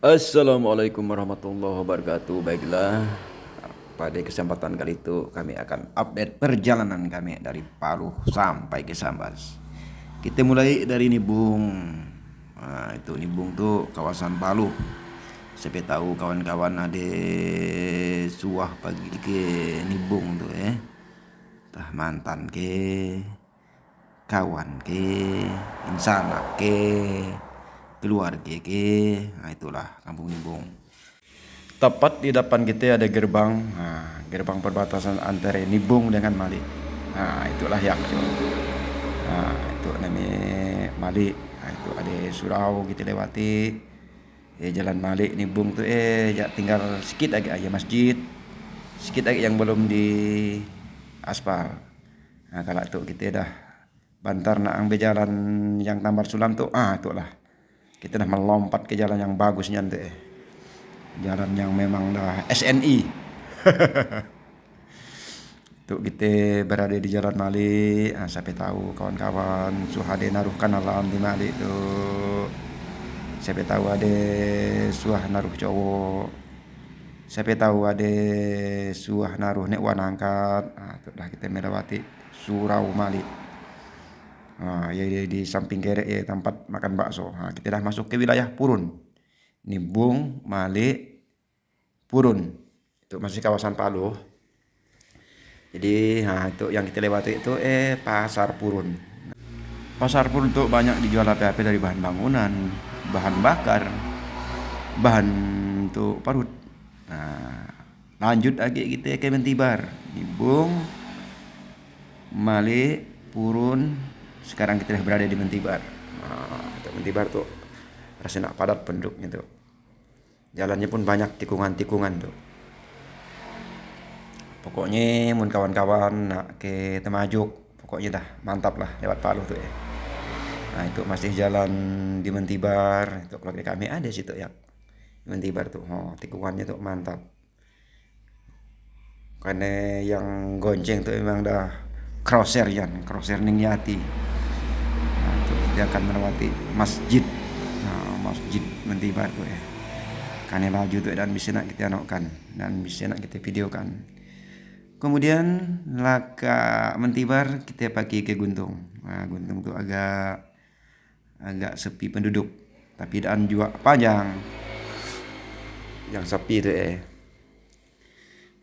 Assalamualaikum warahmatullahi wabarakatuh. Baiklah, pada kesempatan kali itu kami akan update perjalanan kami dari Palu sampai ke Sambas. Kita mulai dari Nibung. Nah, itu Nibung tuh kawasan Palu. Siapa tahu kawan-kawan ada suah pagi ke Nibung tuh Tah mantan ke, kawan ke, insanak ke, keluarga ke. Nah itulah Kampung Nibung. Tepat di depan kita ada gerbang, gerbang perbatasan antara Nibung dengan Mali. Nah, itulah Yakso. Nah, itu namanya Mali. Nah, itu ada surau kita lewati. Jalan Mali Nibung tuh ya tinggal sedikit lagi aja masjid. Sedikit lagi yang belum di aspal. Nah, kalau tuh kita dah bantar nak ambil jalan yang Tambar Sulam tuh, itulah. Kita dah melompat ke jalan yang bagusnya tuh jalan yang memang dah SNI. Tuh kita berada di Jalan Mali. Siapa tahu kawan-kawan suhade naruhkan alam di Mali itu. Siapa tahu ada suah naruh cowok. Siapa tahu ada suah naruh nek wanangkat. Tuh dah kita melewati surau Mali. Ya di samping kerek ya tempat makan bakso. Kita dah masuk ke wilayah Purun. Nibung, Mali, Purun. Itu masih kawasan Palu. Jadi itu yang kita lewati itu Pasar Purun. Pasar Purun tuh banyak dijual apa-apa dari bahan bangunan, bahan bakar, bahan untuk parut. Lanjut lagi kita ke Mentibar, Nibung, Mali, Purun. Sekarang kita berada di Mentibar. Mentibar tuh rasanya padat penduduknya tuh. Jalannya pun banyak tikungan-tikungan tuh. Pokoknya mun kawan-kawan nak ke Temajuk, pokoknya dah mantap lah lewat Palu tuh Nah itu masih jalan di Mentibar, itu keluarga kami ada situ ya. Di Mentibar tuh, tikungannya tuh mantap. Karena yang gonceng tuh memang dah crosser Ningyati. Nah, itu dia akan melewati masjid, masjid Mentibar tuh Karena laju tuh dan bisa nak kita anokkan dan bisa nak kita videokan. Kemudian laka Mentibar kita pergi ke Guntung. Guntung tuh agak sepi penduduk, tapi dan juga panjang. Yang sepi tuh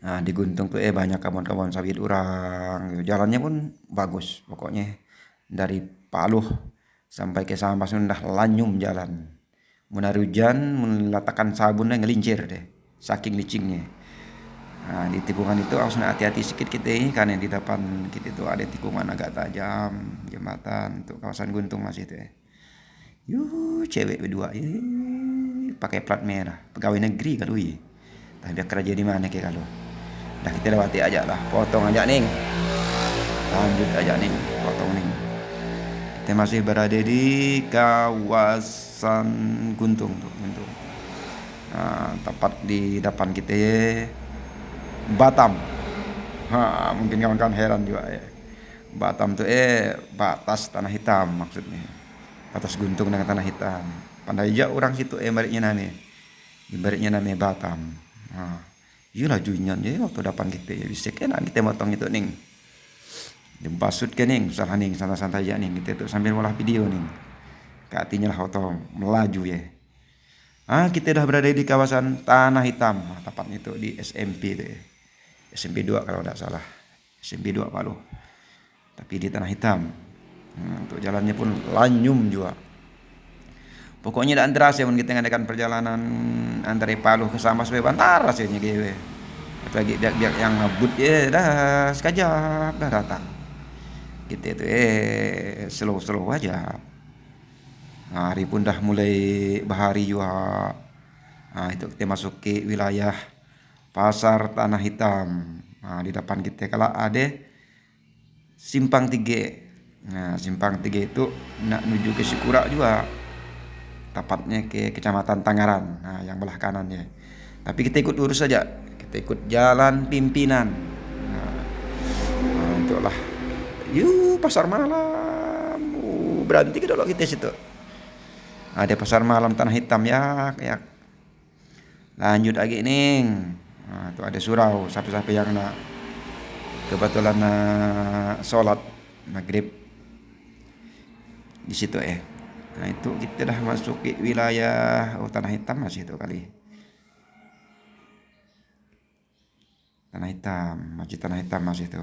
di Guntung tuh banyak kawan-kawan sawit orang. Jalannya pun bagus. Pokoknya dari Paluh sampai ke Sambas udah lanyum jalan. Mun hujan melatakan sabunnya ngelincir deh. Saking licingnya. Di tikungan itu harus hati-hati sedikit kita karena di depan kita itu ada tikungan agak tajam, jembatan untuk kawasan Guntung masih itu cewek berdua pakai plat merah, pegawai negeri kalau tapi dia kerja di mana kayak kalau dah kita lewati aja lah, potong aja nih, lanjut aja nih, potong nih. Kita masih berada di kawasan Guntung tuh, Guntung. Tepat di depan kita Batam. Mungkin kawan-kawan heran juga Batam tuh batas tanah hitam maksudnya. Batas Guntung dengan tanah hitam. Pandai aja orang situ ibaratnya namanya Batam. Iyalah junyan waktu depan kita bisa kena kita motong itu ning. Dempasut ke ning, salah ning santai-santai aja ning kita tuh sambil ngolah video ning. Artinya lah auto melaju kita dah berada di kawasan Tanah Hitam, tepatnya itu di SMP itu SMP 2 kalau tidak salah. SMP 2 Palu. Tapi di Tanah Hitam. Untuk jalannya pun lanyum juga. Pokoknya dah antara saya kita ngadakan perjalanan antara Palu ke Sambas bantar rasanya gitu. Apalagi biak yang ngebut dah sekejap dah datang. Kita itu slow aja. Hari pun dah mulai bahari juga. Itu kita masuk ke wilayah Pasar Tanah Hitam. Di depan kita kalau ada Simpang 3. Simpang 3 itu nak menuju ke Sikura juga. Tepatnya ke Kecamatan Tangaran. Yang belah kanannya. Tapi kita ikut lurus saja. Kita ikut jalan pimpinan. Itulah. Pasar malam. Berhenti ke dulu kita situ. Ada pasar malam Tanah Hitam ya. Lanjut lagi ning. Nah, itu ada surau. Siapa-siapa yang nak kebetulan sholat maghrib di situ ya. Nah itu kita dah masuk ke wilayah Tanah Hitam masih itu kali. Tanah Hitam, Masjid Tanah Hitam masih itu.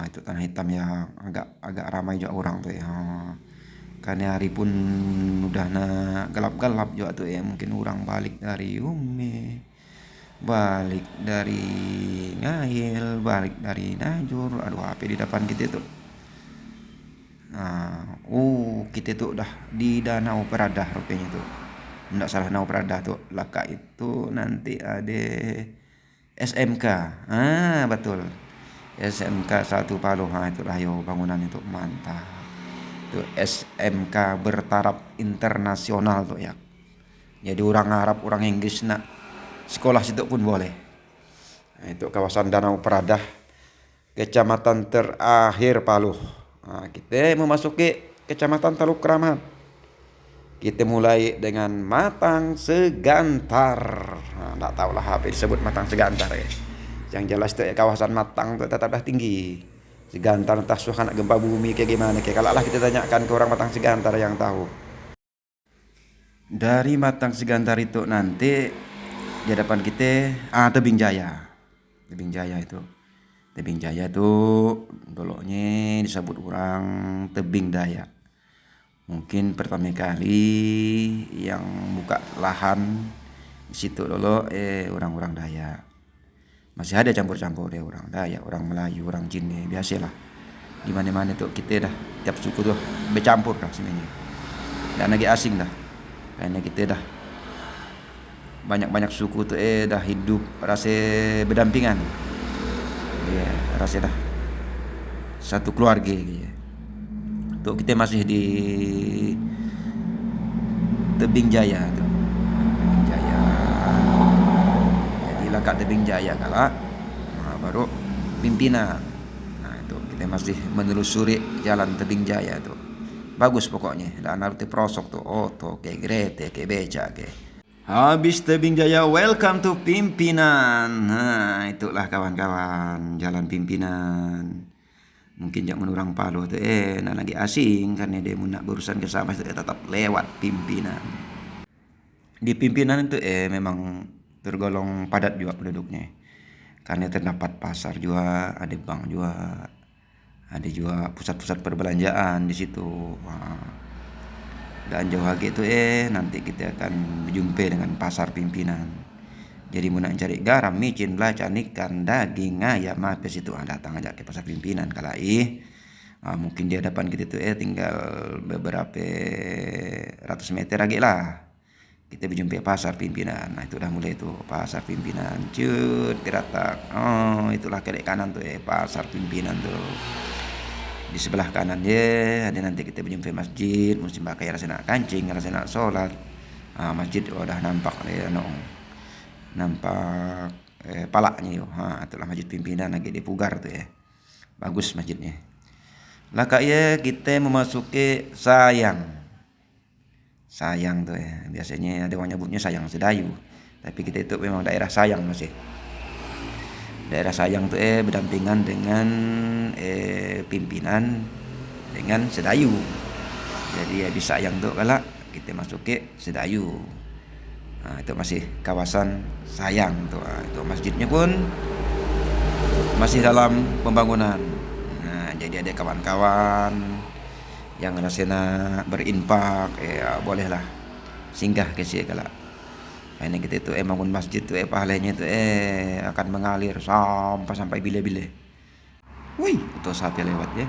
Itu Tanah Hitam yang agak ramai juga orang tuh ya. Karena hari pun udah gelap-gelap juga tuh ya. Mungkin orang balik dari Ume, balik dari Ngail, balik dari Najur. Aduh, apa di depan kita tuh. Kita tuh udah di Danau Peradah rupanya tuh. Nggak salah Danau Peradah tuh. Laka itu nanti ada SMK. Betul. SMK 1 Palu. Itulah yo bangunan itu mantap. Itu SMK bertaraf internasional tuh ya. Jadi orang Arab, orang Inggris nak sekolah situ pun boleh. Nah, itu kawasan Danau Peradah, kecamatan terakhir Palu. Kita memasuki kecamatan Teluk Kramat. Kita mulai dengan Matang Segantar. Nggak tahu lah apa disebut Matang Segantar ya. Yang jelas itu ya, kawasan Matang itu tetap dah tinggi. Segantar entah suasana gempa bumi kayak gimana. Kayak kalau lah kita tanyakan ke orang Matang Segantar yang tahu. Dari Matang Segantar itu nanti di hadapan kita Tebing Jaya. Tebing Jaya itu. Tebing Jaya itu dulunya disebut orang Tebing Dayak. Mungkin pertama kali yang buka lahan di situ dulu orang-orang Dayak. Masih ada campur-campur ya orang Dayak, orang Melayu, orang Cina, biasalah. Di mana-mana tuh kita dah tiap suku tuh bercampur dah sebenarnya. Dan lagi asing dah. Karena kita dah banyak-banyak suku tuh dah hidup rasa berdampingan. Ya, rasa dah satu keluarga gitu. Tuh kita masih di Tebing Jaya tuh. Tebing Jaya. Jadi lakat Tebing Jaya kala baru pimpinan. Nah, itu kita masih menelusuri jalan Tebing Jaya tuh. Bagus pokoknya. Dan arti prosok tuh oto kayak grete kayak beca kayak. Habis Tebing Jaya, welcome to Pimpinan. Nah, itulah kawan-kawan jalan Pimpinan. Mungkin jak menurang Palu tuh nah lagi asing karena dia nak berurusan ke sama itu tetap lewat Pimpinan. Di Pimpinan itu memang tergolong padat juga penduduknya. Karena terdapat pasar juga, ada bank juga, ada juga pusat-pusat perbelanjaan di situ. Dan jauh lagi itu nanti kita akan berjumpa dengan pasar Pimpinan. Jadi mau nak cari garam, micin, belacan, ikan, daging, ayam, apa situ datang aja ke pasar Pimpinan kalai. Mungkin di hadapan kita tuh tinggal beberapa ratus meter lagi lah. Kita berjumpa pasar Pimpinan. Nah itu udah mulai tuh pasar Pimpinan. Cut, geratak. Itulah kiri kanan tuh pasar Pimpinan tuh. Di sebelah kanan ada nanti kita berjumpa masjid, musim pakai rasa nak kancing, rasa nak sholat. Masjid udah nampak nampak palaknya yo. Itulah masjid Pimpinan lagi di Pugar tuh ya. Bagus masjidnya. Lah kayak kita memasuki Sayang tuh ya. Biasanya ada orang nyebutnya Sayang Sedayu. Tapi kita itu memang daerah Sayang masih. Daerah Sayang tuh berdampingan dengan Pimpinan dengan Sedayu. Jadi habis Sayang tuh kalau kita masuki Sedayu. Itu masih kawasan Sayang tuh. Itu masjidnya pun masih dalam pembangunan. Jadi ada kawan-kawan yang rasanya berinfak bolehlah singgah ke sini kalau ini kita itu bangun masjid tuh pahalanya itu akan mengalir sampai bila-bila. Wih, itu sapi lewat ya.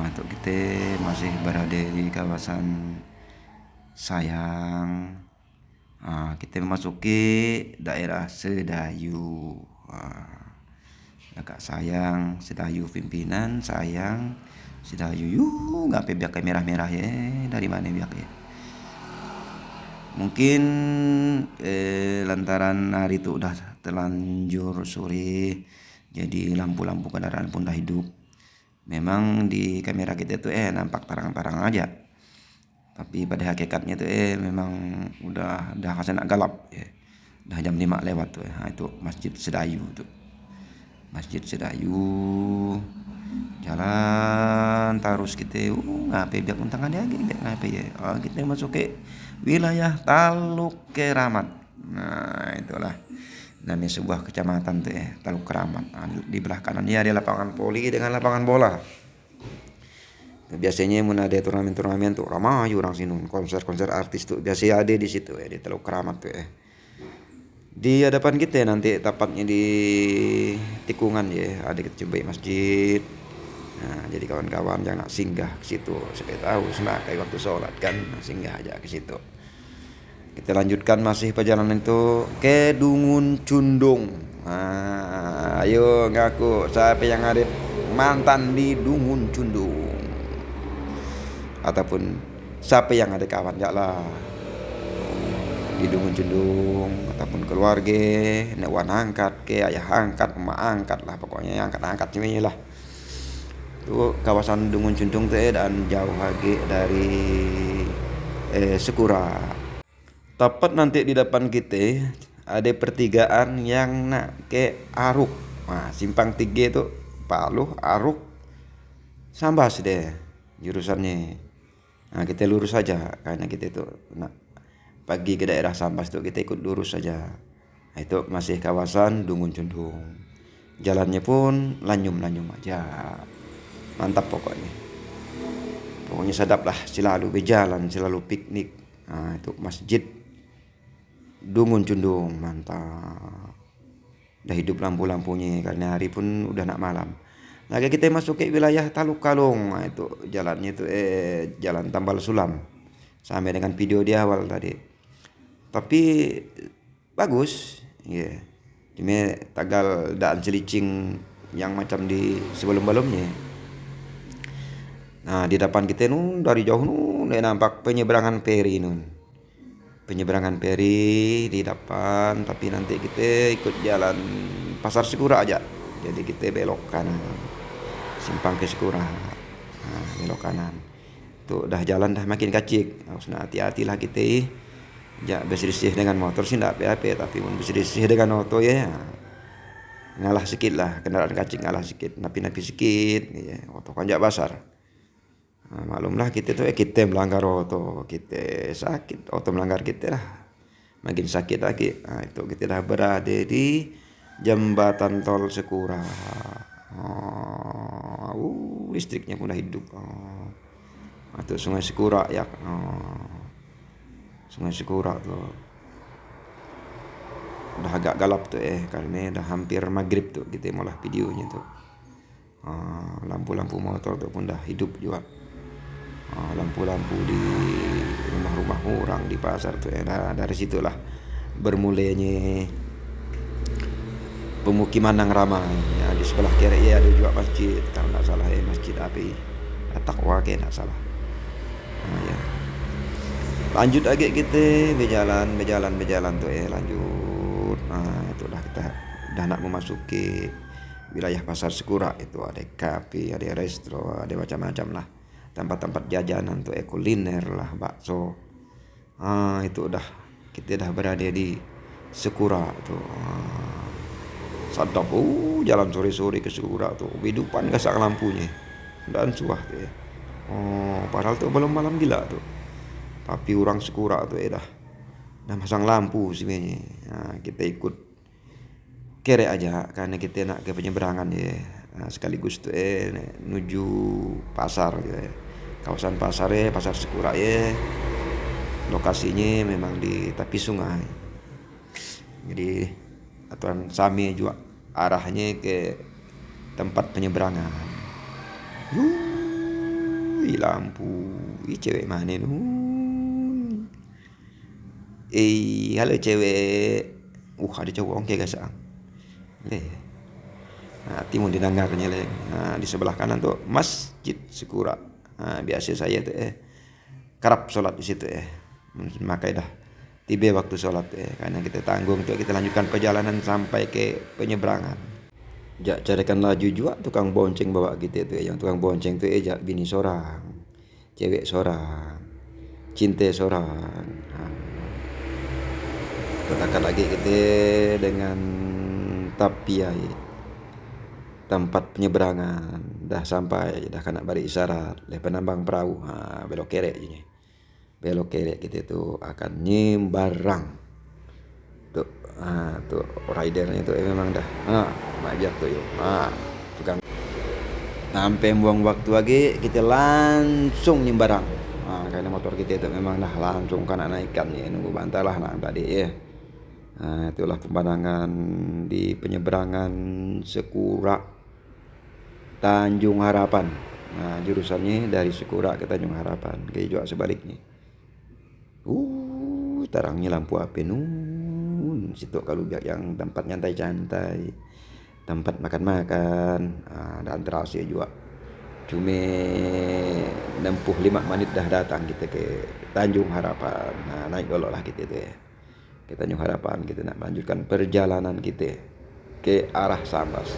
Itu kita masih berada di kawasan Sayang. Kita memasuki daerah Sedayu. Agak Sayang, Sedayu Pimpinan, Sayang, Sedayu. Ngapain biak kayak merah-merah ya? Dari mana biak ya? Mungkin lantaran hari itu udah terlanjur sore, jadi lampu-lampu kendaraan pun dah hidup. Memang di kamera kita tuh nampak tarang-tarang aja. Tapi pada hakikatnya tuh memang udah kasih nak galap ya. Dah jam 5 lewat tuh. Nah, itu Masjid Sedayu tuh. Masjid Sedayu. Jalan terus kita ngapain biar untangan dia ngapain ya. Kita masuk ke wilayah Taluk Keramat. Nah, itulah. Dan ini sebuah kecamatan tuh ya, Taluk Keramat. Nah, di belah kanan ada lapangan voli dengan lapangan bola. Biasanya mun ada turnamen-turnamen tuh ramai orang sini, konser-konser artis tuh biasanya ada di situ ya, di Teluk Keramat tuh ya. Di hadapan kita nanti tepatnya di tikungan ya, ada kita coba masjid. Nah, jadi kawan-kawan jangan nak singgah ke situ, supaya tahu semakai waktu sholat kan, singgah aja ke situ. Kita lanjutkan masih perjalanan itu ke Dungun Cundung. Nah, ayo ngaku siapa yang ada mantan di Dungun Cundung, ataupun siapa yang ada kawan ya lah di Dungun Cundung, ataupun keluarga, nek wan angkat ke ayah angkat, emak angkat lah, pokoknya yang angkat semuanya lah. Itu kawasan Dungun Cundung tuh dan jauh lagi dari Sekura. Tepat nanti di depan kita ada pertigaan yang nak ke Aruk. Nah, simpang 3 itu Paluh, Aruk, Sambas deh jurusannya. Nah, kita lurus saja karena kita itu nak pagi ke daerah Sambas tuh kita ikut lurus saja. Nah, itu masih kawasan Dungun Cundung. Jalannya pun lanyum-lanyum aja. Mantap pokoknya. Pokoknya sedap lah, selalu berjalan, selalu piknik. Nah, itu masjid Dungun Cundung, mantap. Udah hidup lampu-lampunya karena hari pun udah nak malam. Lagi kita masuk ke wilayah Taluk Kalong. Nah, itu jalannya itu jalan Tambal Sulam. Sampai dengan video di awal tadi. Tapi bagus, ya. Yeah. Cuma tagal daan selicing yang macam di sebelum-belumnya. Nah, di depan kita dari jauh nampak penyeberangan feri penyeberangan feri di depan, tapi nanti kita ikut jalan Pasar Sekura aja. Jadi kita belok kanan, simpang ke Sekura, nah, belok kanan. Tuh dah jalan dah makin kacik, harus hati-hati lah kita. Ya berselisih dengan motor sih ndak apa-apa, tapi mun berselisih dengan motor ya ngalah sedikit lah, kendaraan kacik ngalah sedikit, napi-napi sedikit, ya. Oto kan jak basar. Nah, maklumlah kita tuh kita melanggar oto, kita sakit, oto melanggar kita lah, makin sakit lagi. Nah, itu kita dah berada di jembatan tol Sekura. Listriknya pun dah hidup. Atau Sungai Sekura ya. Sungai Sekura tuh udah agak galap tuh karena udah hampir maghrib tuh kita malah videonya tuh. Lampu-lampu motor tuh pun dah hidup juga. Lampu-lampu di rumah-rumah orang di pasar tuh dari situlah bermulainya pemukiman yang ramai ya. Di sebelah kiri ya ada juga masjid kalau tidak salah masjid api Taqwa kayak tidak salah. Ya. Lanjut lagi kita berjalan tuh lanjut. Nah, itulah kita udah nak memasuki wilayah Pasar Sekura. Itu ada kafe, ada resto, ada macam-macam lah. Tempat-tempat jajanan tuh kuliner lah, bakso. Itu udah kita dah berada di Sekura tuh. Sadap jalan sore-sore ke Sekura tuh. Kehidupan gasak lampunya dan suah tuh ya. Padahal tuh belum malam gila tuh. Tapi orang Sekura tuh dah masang lampu sebenarnya. Nah, kita ikut kere aja karena kita nak ke penyeberangan ya. Nah, sekaligus tuh menuju pasar gitu ya. Kawasan pasar Pasar Sekura ya. Lokasinya memang di tepi sungai. Jadi aturan sami juga arahnya ke tempat penyeberangan. Lampu. Cewek mana halo cewek. Ada cowok ongke gasang. Nah, timun didengarnya le. Nah, di sebelah kanan tuh Masjid Sekura. Nah, biasa saya tuh kerap sholat di situ Makanya dah tiba waktu sholat karena kita tanggung tuh kita lanjutkan perjalanan sampai ke penyeberangan. Carikan laju juga tukang bonceng bawa kita tuh yang tukang bonceng tuh bini seorang, cewek seorang. Cinte Sorang. Katakan lagi kita dengan Tapiai, tempat penyeberangan. Dah sampai, dah kena balik isyarat. Lepas nambang perahu, belok kiri je. Belok kiri kita tu akan nyembarang. Tuh ridernya tu memang dah. Majak tu yuk. Tukang. Sampai buang waktu lagi kita langsung nyembarang. Karena motor kita itu memang dah langsung kena naikkan ya, nunggu bantalah tadi ya. Itulah pemandangan di penyeberangan Sekura Tanjung Harapan. Jurusannya dari Sekura ke Tanjung Harapan, kayak juga sebaliknya. Terangnya lampu api situ kalau yang tempat nyantai-nyantai, tempat makan-makan, dan terasa juga. Cuma nempuh 5 menit dah datang kita ke Tanjung Harapan. Naik dulu lah kita tu ya. Ke Tanjung Harapan kita nak melanjutkan perjalanan kita ke arah Sambas.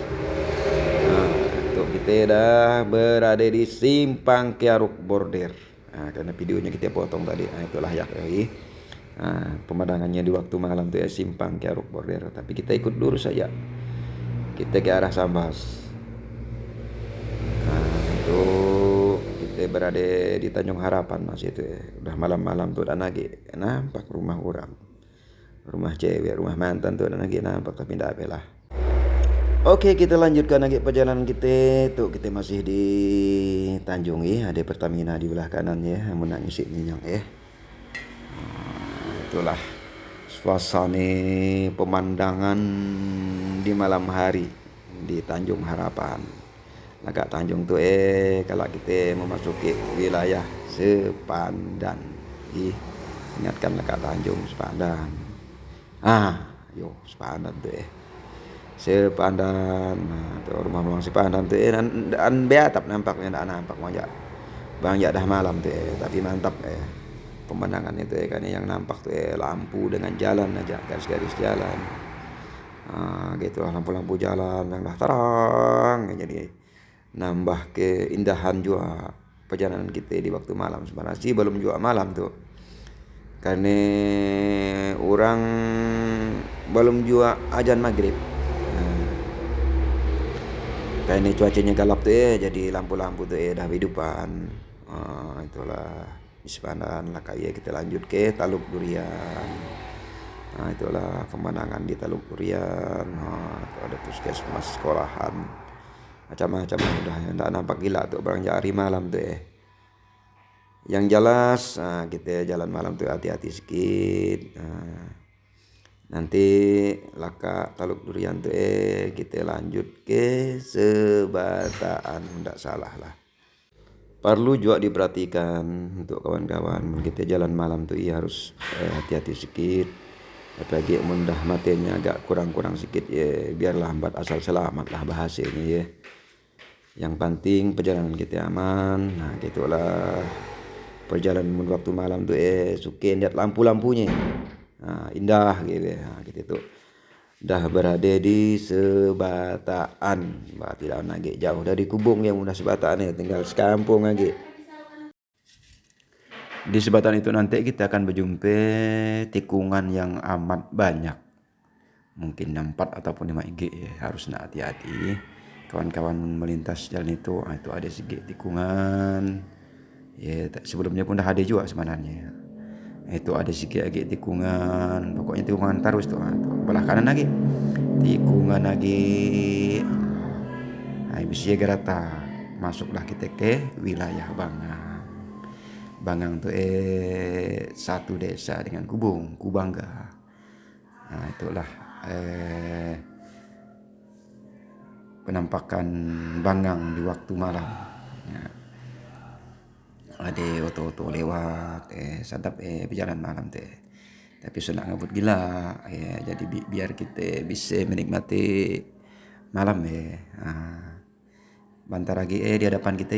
Untuk kita dah berada di Simpang Kiaruk Border. Karena videonya kita potong tadi. Itulah ya. Pemandangannya di waktu malam tu ya, Simpang Kiaruk Border. Tapi kita ikut lurus saja. Kita ke arah Sambas. Kita berada di Tanjung Harapan masih itu ya. Udah malam-malam tuh dan lagi nampak rumah orang, rumah cewek, rumah mantan tuh dan lagi nampak, tapi tidak apalah. Oke, kita lanjutkan lagi perjalanan kita. Tuh kita masih di Tanjung ya, ada Pertamina di belah kanan ya, mau nak ngisi minyak ya. Itulah suasana pemandangan di malam hari di Tanjung Harapan. Agak Tanjung tu kalau kita memasuki wilayah Sepandan. Ingatkan agak Tanjung Sepandan. Sepandan tu Sepandan. Tu rumah-rumah Sepandan tu dan beatap nampaknya, tak nampak bang dah malam tu tapi mantap pemandangan itu kan yang nampak tu lampu dengan jalan aja, garis-garis jalan. Gitu lah, lampu-lampu jalan yang dah terang jadi nambah keindahan juga perjalanan kita di waktu malam. Sebenarnya sih belum juga malam tuh, karena orang belum juga azan maghrib. Karena cuacanya gelap tuh jadi lampu-lampu tuh dah hidupan. Itulah di Sepandan lah kayak kita lanjut ke Taluk Durian. Itulah pemandangan di Taluk Durian. Itu ada puskesmas, sekolahan, macam-macam udah tak nampak gila tuh barang hari malam tuh Yang jelas kita jalan malam tuh hati-hati sedikit. Nanti laka Taluk Durian tuh kita lanjut ke Sebataan, tidak salah lah. Perlu juga diperhatikan untuk kawan-kawan kita jalan malam tuh harus hati-hati sedikit. Apalagi mudah matanya agak kurang-kurang sedikit ya, biar lambat asal selamat lah bahasanya ya. Yang penting perjalanan kita aman. Gitulah perjalanan waktu malam tuh suka lihat lampu-lampunya. Indah gitu ya. Kita tuh dah berada di Sebataan. Tidak lagi jauh dari Kubung yang udah Sebataan ya, tinggal sekampung lagi. Di Sebataan itu nanti kita akan berjumpa tikungan yang amat banyak. Mungkin 4 ataupun 5 IG ya. Harus nak hati-hati. Kawan-kawan melintas jalan itu ada sedikit tikungan ya, sebelumnya pun dah ada juga sebenarnya. Itu ada sedikit lagi tikungan, pokoknya tikungan terus tuh belah kanan lagi tikungan lagi. Bisa gerata masuklah kita ke wilayah Bangang tuh satu desa dengan Kubung, Kubangga. Itulah penampakan Bangang di waktu malam ya. Ada oto-oto lewat sadap berjalan malam tapi sudah ngabut gila ya, jadi biar kita bisa menikmati malam bentar lagi di hadapan kita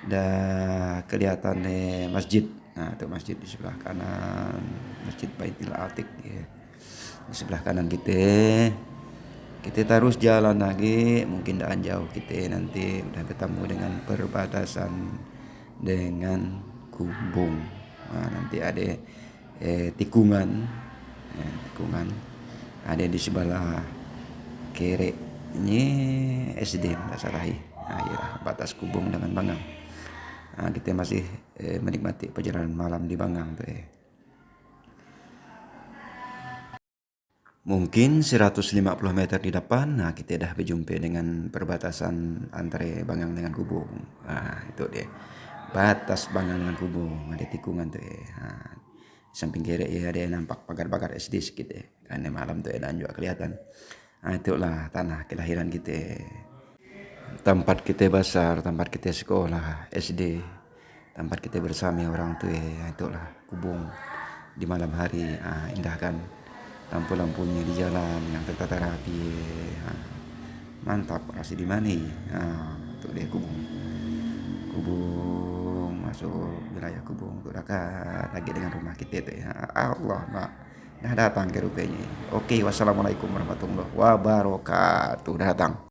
dah kelihatan masjid. Itu masjid di sebelah kanan, Masjid Baitul Atiq ya. Di sebelah kanan kita terus jalan lagi, mungkin tak jauh kita nanti udah ketemu dengan perbatasan dengan Kubung. Nah, nanti ada tikungan, tikungan. Ada di sebelah kiri ini SD tidak salah. Nah, ya, batas Kubung dengan Bangang. Nah, kita masih menikmati perjalanan malam di Bangang tuh. Mungkin 150 meter di depan, nah kita dah berjumpa dengan perbatasan antara Bangang dengan Kubung. Nah, itu dia. Batas Bangang dengan Kubung, ada tikungan tuh. Nah, samping kiri ya ada nampak pagar-pagar SD sedikit ya. Karena malam tuh dan juga kelihatan. Nah, itulah tanah kelahiran kita. Tempat kita besar, tempat kita sekolah SD, tempat kita bersama orang tua. Itulah Kubung di malam hari. Indah kan, lampu-lampunya di jalan yang tertata rapi. Mantap, masih di mana? Itu dia Kubung. Kubung masuk wilayah Kubung tuh dekat lagi dengan rumah kita itu ya. Allah mak, dah datang ke rupanya. Oke, wassalamualaikum warahmatullahi wabarakatuh. Dah datang.